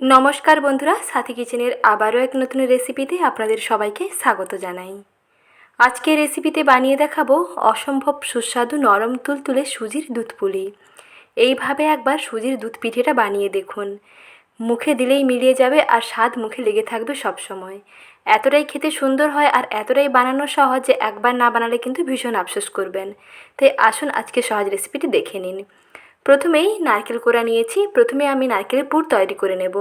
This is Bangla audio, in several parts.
নমস্কার বন্ধুরা, সাথী কিচেনের আবারও এক নতুন রেসিপিতে আপনাদের সবাইকে স্বাগত জানাই। আজকে রেসিপিতে বানিয়ে দেখাবো অসম্ভব সুস্বাদু নরম তুলতুলে সুজির দুধপুলি। এইভাবে একবার সুজির দুধ পিঠেটা বানিয়ে দেখুন, মুখে দিলেই মিলিয়ে যাবে আর স্বাদ মুখে লেগে থাকবে সব সময়। এতটাই খেতে সুন্দর হয় আর এতটাই বানানো সহজ যে একবার না বানালে কিন্তু ভীষণ আফসোস করবেন। তাই আসুন আজকে সহজ রেসিপিটি দেখে নিন। প্রথমেই নারকেল কোড়া নিয়েছি। প্রথমে আমি নারকেলের পুর তৈরি করে নেব।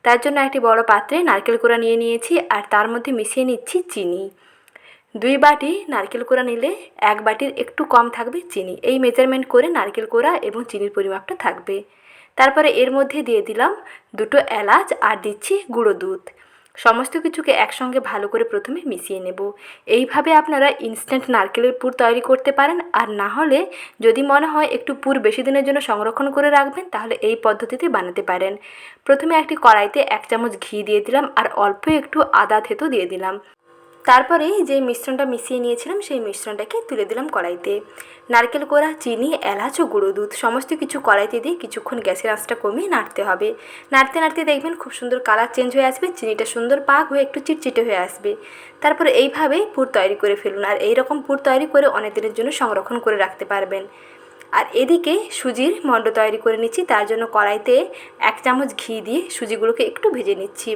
তার জন্য একটি বড় পাত্রে নারকেল কোড়া নিয়ে নিয়েছি আর তার মধ্যে মিশিয়ে নিচ্ছি চিনি। 2 বাটি নারকেল কোড়া নিলে 1 বাটির একটু কম থাকবে চিনি। এই মেজারমেন্ট করে নারকেল কোড়া এবং চিনির পরিমাপটা থাকবে। তারপরে এর মধ্যে দিয়ে দিলাম 2টো এলাচ আর দিচ্ছি গুঁড়ো দুধ। সমস্ত কিছুকে একসঙ্গে ভালো করে প্রথমে মিশিয়ে নেব। এইভাবে আপনারা ইনস্ট্যান্ট নারকেলের পুর তৈরি করতে পারেন, আর না হলে যদি মনে হয় একটু পুর বেশি দিনের জন্য সংরক্ষণ করে রাখবেন তাহলে এই পদ্ধতিতে বানাতে পারেন। প্রথমে একটি কড়াইতে 1 চামচ ঘি দিয়ে দিলাম আর অল্প একটু আদা থেতো দিয়ে দিলাম। তারপরে যে মিশ্রণটা মিশিয়ে নিয়েছিলাম সেই মিশ্রণটাকে তুলে দিলাম কড়াইতে। নারকেল কোড়া, চিনি, এলাচ ও গুঁড়ো দুধ সমস্ত কিছু কড়াইতে দিয়ে কিছুক্ষণ গ্যাসের আঁচটা কমিয়ে নাড়তে হবে। নাড়তে নাড়তে দেখবেন খুব সুন্দর কালার চেঞ্জ হয়ে আসবে, চিনিটা সুন্দর পাক হয়ে একটু চিটচিটে হয়ে আসবে। তারপরে এইভাবেই পুর তৈরি করে ফেলুন, আর এই রকম পুর তৈরি করে অনেক দিনের জন্য সংরক্ষণ করে রাখতে পারবেন। আর এদিকে সুজির মণ্ড তৈরি করে নিচ্ছি। তার জন্য কড়াইতে 1 চামচ ঘি দিয়ে সুজিগুলোকে একটু ভেজে নিচ্ছি।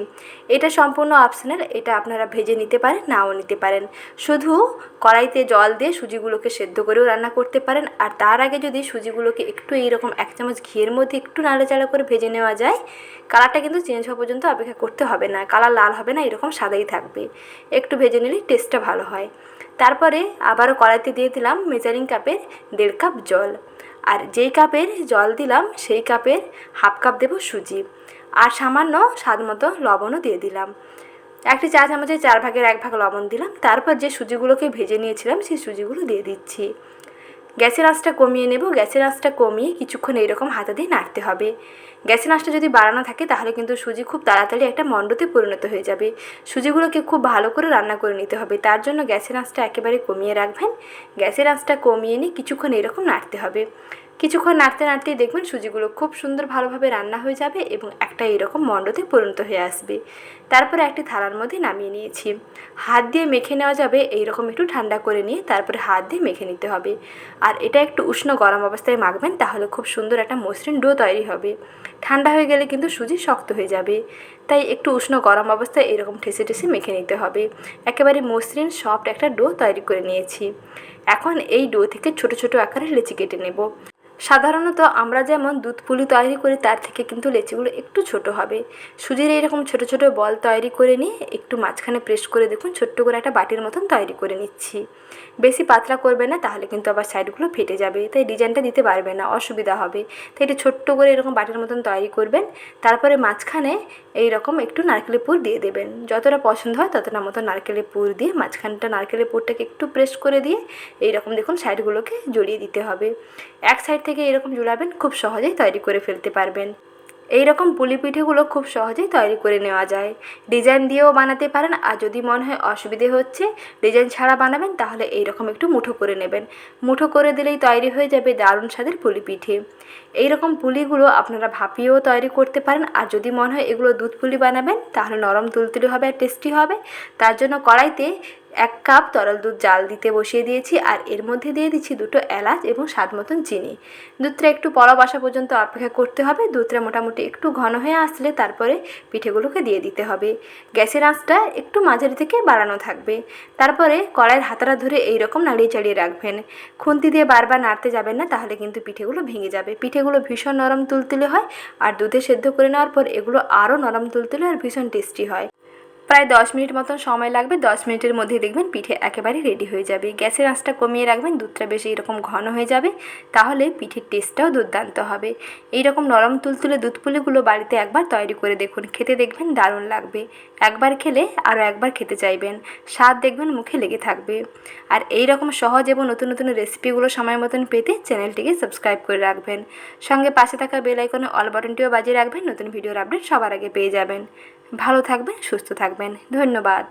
এটা সম্পূর্ণ অপশনাল, এটা আপনারা ভেজে নিতে পারেন, নাও নিতে পারেন। শুধু কড়াইতে জল দিয়ে সুজিগুলোকে সেদ্ধ করেও রান্না করতে পারেন। আর তার আগে যদি সুজিগুলোকে একটু এইরকম 1 চামচ ঘিয়ের মধ্যে একটু নাড়াচাড়া করে ভেজে নেওয়া যায়, কালারটা কিন্তু চেঞ্জ হওয়া পর্যন্ত অপেক্ষা করতে হবে না, কালার লাল হবে না, এরকম সাদাই থাকবে। একটু ভেজে নিলে টেস্টটা ভালো হয়। তারপরে আবারও কড়াইতে দিয়ে দিলাম মেজারিং কাপের 1.5 কাপ জল। আর যেই কাপের জল দিলাম সেই কাপের 1/2 কাপ দেব সুজি, আর সামান্য স্বাদ মতো লবণও দিয়ে দিলাম। একটি চা চামচের 4 ভাগের 1 ভাগ লবণ দিলাম। তারপর যে সুজিগুলোকে ভেজে নিয়েছিলাম সেই সুজিগুলো দিয়ে দিচ্ছি। গ্যাসের আঁচটা কমিয়ে নেব। গ্যাসের আঁচটা কমিয়ে কিছুক্ষণ এইরকম হাতা দিয়ে নাড়তে হবে। গ্যাসের আঁচটা যদি বাড়ানো থাকে তাহলে কিন্তু সুজি খুব তাড়াতাড়ি একটা মণ্ডতে পরিণত হয়ে যাবে। সুজিগুলোকে খুব ভালো করে রান্না করে নিতে হবে, তার জন্য গ্যাসের আঁচটা একেবারে কমিয়ে রাখবেন। গ্যাসের আঁচটা কমিয়ে নিয়ে কিছুক্ষণ এরকম নাড়তে হবে। কিছুক্ষণ নাড়তে নাড়তেই দেখবেন সুজিগুলো খুব সুন্দর ভালোভাবে রান্না হয়ে যাবে এবং একটা এরকম মণ্ডতে পরিণত হয়ে আসবে। তারপরে একটি থালার মধ্যে নামিয়ে নিয়েছি। হাত দিয়ে মেখে নেওয়া যাবে, এইরকম একটু ঠান্ডা করে নিয়ে তারপরে হাত দিয়ে মেখে নিতে হবে। আর এটা একটু উষ্ণ গরম অবস্থায় মাখবেন, তাহলে খুব সুন্দর একটা মসৃণ ডো তৈরি হবে। ঠান্ডা হয়ে গেলে কিন্তু সুজি শক্ত হয়ে যাবে, তাই একটু উষ্ণ গরম অবস্থায় এরকম ঠেসে ঠেসে মেখে নিতে হবে। একেবারে মসৃণ সফট একটা ডো তৈরি করে নিয়েছি। এখন এই ডো থেকে ছোট ছোট আকারে লেচি কেটে নেব। সাধারণত আমরা যেমন দুধ পুলি তৈরি করি তার থেকে কিন্তু লেচিগুলো একটু ছোট হবে। সুজির এইরকম ছোট ছোট বল তৈরি করে নিয়ে একটু মাঝখানে প্রেস করে দেখুন ছোট্ট করে একটা বাটির মতন তৈরি করে নিচ্ছি। বেশি পাতলা করবে না, তাহলে কিন্তু আবার সাইডগুলো ফেটে যাবে, তাই ডিজাইনটা দিতে পারবে না, অসুবিধা হবে। তাই এটা ছোট্ট করে এরকম বাটির মতন তৈরি করবেন। তারপরে মাঝখানে এইরকম একটু নারকেলের পুর দিয়ে দেবেন। যতটা পছন্দ হয় ততটা মতো নারকেলের পুর দিয়ে মাঝখানটা নারকেলের পুরটাকে একটু প্রেস করে দিয়ে এইরকম দেখুন সাইডগুলোকে জড়িয়ে দিতে হবে। এক সাইড থেকে এরকম জুড়াবেন, খুব সহজেই তৈরি করে ফেলতে পারবেন। এই রকম পুলি পিঠেগুলো খুব সহজেই তৈরি করে নেওয়া যায়। ডিজাইন দিয়েও বানাতে পারেন, আর যদি মনে হয় অসুবিধে হচ্ছে ডিজাইন ছাড়া বানাবেন তাহলে এই রকম একটু মুঠো করে নেবেন। মুঠো করে দিলেই তৈরি হয়ে যাবে দারুণ স্বাদের পুলি পিঠে। এই রকম পুলিগুলো আপনারা ভাপিয়েও তৈরি করতে পারেন, আর যদি মনে হয় এগুলো দুধ পুলি বানাবেন তাহলে নরম তুলতুলে হবে আর টেস্টি হবে। তার জন্য কড়াইতে 1 কাপ তরল দুধ জাল দিতে বসিয়ে দিয়েছি, আর এর মধ্যে দিয়ে দিচ্ছি 2টো এলাচ এবং স্বাদ মতন চিনি। দুধটা একটু বলক আসা পর্যন্ত অপেক্ষা করতে হবে। দুধটা মোটামুটি একটু ঘন হয়ে আসলে তারপরে পিঠেগুলোকে দিয়ে দিতে হবে। গ্যাসের আঁচটা একটু মাঝারি থেকে বাড়ানো থাকবে। তারপরে কড়াইয়ের হাতাটা ধরে এইরকম নাড়িয়ে চাড়িয়ে রাখবেন। খুন্তি দিয়ে বারবার নাড়তে যাবেন না, তাহলে কিন্তু পিঠেগুলো ভেঙে যাবে। পিঠেগুলো ভীষণ নরম তুলতুলে হয়, আর দুধে সেদ্ধ করে নেওয়ার পর এগুলো আরও নরম তুলতুলে আর ভীষণ টেস্টি হয়। প্রায় 10 মিনিট মতন সময় লাগবে। 10 মিনিটের মধ্যে দেখবেন পিঠে একেবারে রেডি হয়ে যাবে। গ্যাসের আঁচটা কমিয়ে রাখবেন, দুধটা বেশি এরকম ঘন হয়ে যাবে, তাহলে পিঠের টেস্টটাও দুর্দান্ত হবে। এইরকম নরম তুলতুলে দুধ পুলিগুলো বাড়িতে একবার তৈরি করে দেখুন, খেতে দেখবেন দারুণ লাগবে। একবার খেলে আরও একবার খেতে চাইবেন, স্বাদ দেখবেন মুখে লেগে থাকবে। আর এই রকম সহজ এবং নতুন নতুন রেসিপিগুলো সময় মতন পেতে চ্যানেলটিকে সাবস্ক্রাইব করে রাখবেন। সঙ্গে পাশে থাকা বেল আইকনে অল বাটনটিও বাজিয়ে রাখবেন, নতুন ভিডিওর আপডেট সবার আগে পেয়ে যাবেন। ভালো থাকবেন, সুস্থ থাকবেন। ধন্যবাদ।